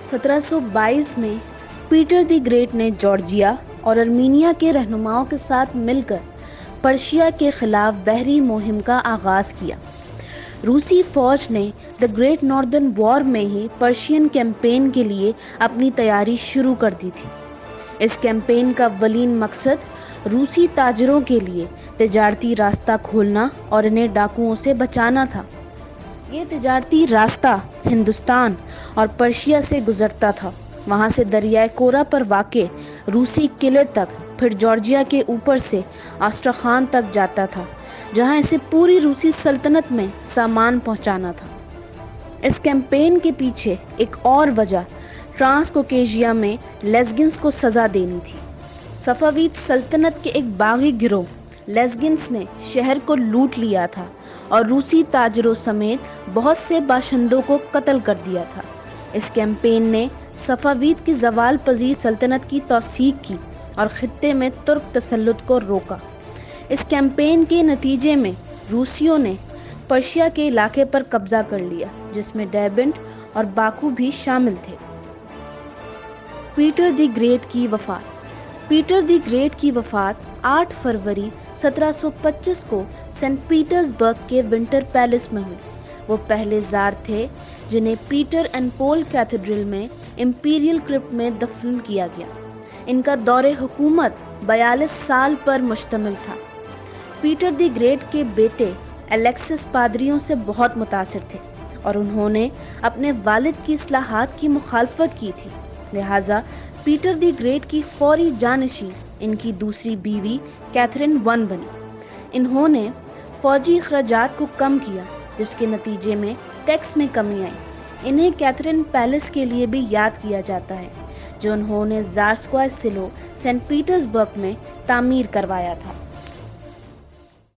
1722 में Peter the great ने Georgia और अर्मीनिया के रहनुमाओं के साथ मिलकर पर्शिया के खिलाफ बहरी मुहिम का आगाज किया। रूसी फौज ने द ग्रेट नॉर्दर्न वॉर में ही पर्शियन कैंपेन के लिए अपनी तैयारी शुरू कर दी थी। इस कैंपेन का अव्वलीन मकसद रूसी ताजरों के लिए तिजारती रास्ता खोलना और इन्हें डाकुओं से बचाना था। ये तिजारती रास्ता हिंदुस्तान और पर्शिया से गुजरता था। वहाँ से दरियाए कोरा पर वाक़े रूसी किले तक, फिर जॉर्जिया के ऊपर से आस्ट्रखान तक जाता था, जहाँ इसे पूरी रूसी सल्तनत में सामान पहुँचाना था। इस कैंपेन के पीछे एक और वजह ट्रांस कोकेशिया में लेस्गिन्स को सज़ा देनी थी। सफावीद सल्तनत के एक बागी गिरोह लेस्गिन्स ने शहर को लूट लिया था और रूसी ताजरों समेत बहुत से बाशिंदों को कत्ल कर दिया था। इस कैंपेन ने सफावीद की ज़वाल पजीर सल्तनत की तौसीक की और खित्ते में तुर्क तसल्लुत को रोका। इस कैंपेन के नतीजे में रूसियों ने पर्शिया के इलाके पर कब्जा कर लिया, जिसमें डेर्बेंट और बाकू भी शामिल थे। पीटर द ग्रेट की वफ़ात। पीटर द ग्रेट की वफ़ात 8 फरवरी 1725 को सेंट पीटर्सबर्ग के विंटर पैलेस में हुई। वो पहले ज़ार थे जिन्हें पीटर एंड पॉल कैथेड्रल में इंपीरियल क्रिप्ट में दफन किया गया। इनका दौरे हुकूमत 42 साल पर मुश्तमिल था। पीटर द ग्रेट के बेटे एलेक्सिस पादरियों से बहुत मुतासिर थे और उन्होंने अपने वालिद की इस्लाहात की मुखालफत की थी। लिहाजा पीटर द ग्रेट की फौरी जानशी इनकी दूसरी बीवी कैथरीन वन बनी। इन्होंने फौजी अखराजात को कम किया, जिसके नतीजे में टैक्स में कमी आई। इन्हें कैथरीन पैलेस के लिए भी याद किया जाता है, जो उन्होंने ज़ार स्क्वायर सिलो सेंट पीटर्सबर्ग में तामीर करवाया था।